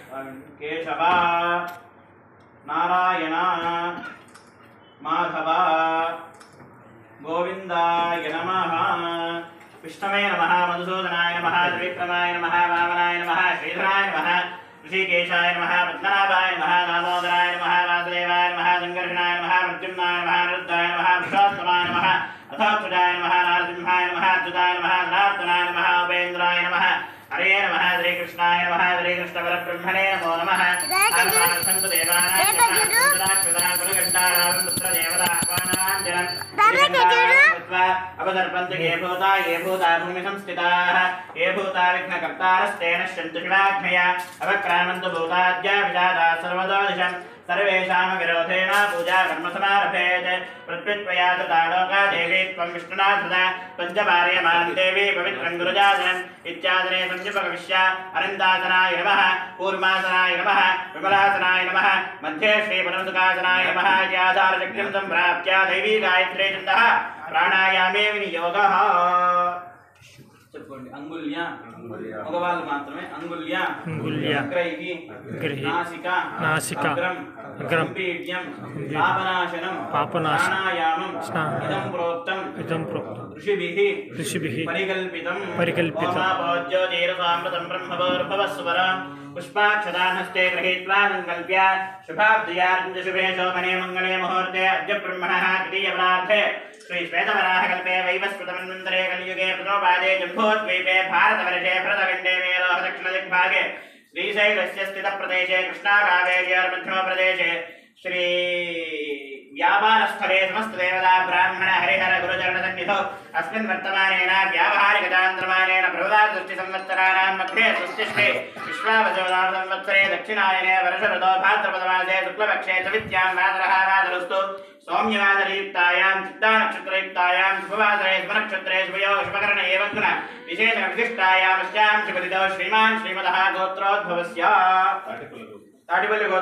केशव नारायण माधव गोविंदाय नमः विष्णवे नमः मधुसूदनाय नमः त्रिविक्रमाय नमः वामनाय नमः श्रीधराय नमः ऋषिकेशाय नमः पद्मनाभाय नमः दामोदराय नमः वासुदेवाय नमः संकर्षणाय नमः प्रद्युम्नाय नमः निरुद्धाय नमः पुरुषोत्तमाय नमः अथोक्षजाय नमः नारसिंहाय नमः अच्युताय नमः जनार्दनाय नमः उपेन्द्राय नमः हरे नमः श्रीकृष्णाय नमः श्रीकृष्णपरब्रह्मणे नमो नमः अवदर्पन्त ये भूता भूमि संस्थिताः ये भूता विघ्नकर्तारस्तेन नश्यन्तु शिवाज्ञया अवक्रामन्तु भूताद्या विजाताः सर्वतो दिशम् सर्वेषां विरोधेन पूजा कर्म समारभेत् प्रत्युत्पयात् तालोका देवी त्वं विष्णुना सदा पञ्चभार्यमान् देवी पवित्रं गुरुजासनम् इत्यादने संयुपगविष्य अनन्तासनाय नमः कूर्मासनाय नमः विमलासनाय नमः मध्ये श्रीपरमसुखासनाय नमः इत्याधारशक्तिं सम्प्राप्य दैवी गायत्री छन्दः प्राणायामे विनियोगः చెప్పుకోండి అంగుళ్య మగవాళ్ళు మాత్రమే అంగుళ్య గ్రైహి నాసిక అగ్రం పీడ్యం పాపనాశనం ప్రాణాయామం ఇదం ప్రోక్తం ఋషిభిః పరికల్పితం ఓమాపోజ్యో జీరసామృతం బ్రహ్మభోర్భవస్వరం పుష్పాక్షదానస్తే గృహీత్వా సంకల్ప్య శుభాబ్దయార్జ శుభే శోభనే మంగళే ముహూర్తే అద్య బ్రహ్మణః తృతీయపరార్థే श्री श्वेतवराहकल्पे वैवस्वतमन्वन्तरे कलियुगे प्रथमपादे जम्बूद्वीपे भारतवर्षे भरतखण्डे मेरोह दक्षिणदिग्भागे श्रीशैलस्य स्थितप्रदेशे कृष्णाकावेर्योर्मध्यमप्रदेशे श्री व्यापारस्थले समस्तदेवता ब्राह्मण हरिहर गुरुचरणसन्निधौ अस्मिन् वर्तमानेन व्यावहारिकचान्द्रमानेन प्रभवादृष्टिसंवत्सराणां मध्ये स्वस्तिष्ठे विश्वावसुनाम संवत्सरे दक्षिणायने वर्षऋतौ भाद्रपदमासे शुक्लपक्षे चवित्यां वासरः वासरस्तु सौम्यवादरयुक्तायां चित्तानक्षत्रयुक्तायां शुभवासरे शुभनक्षत्रे शुभयोः शुभकरणे एवं गुण विशेषविशिष्टायामस्यां शुभतिथौ श्रीमान् श्रीमदः गोत्रोद्भवस्य ताटिपल्लि गोत्र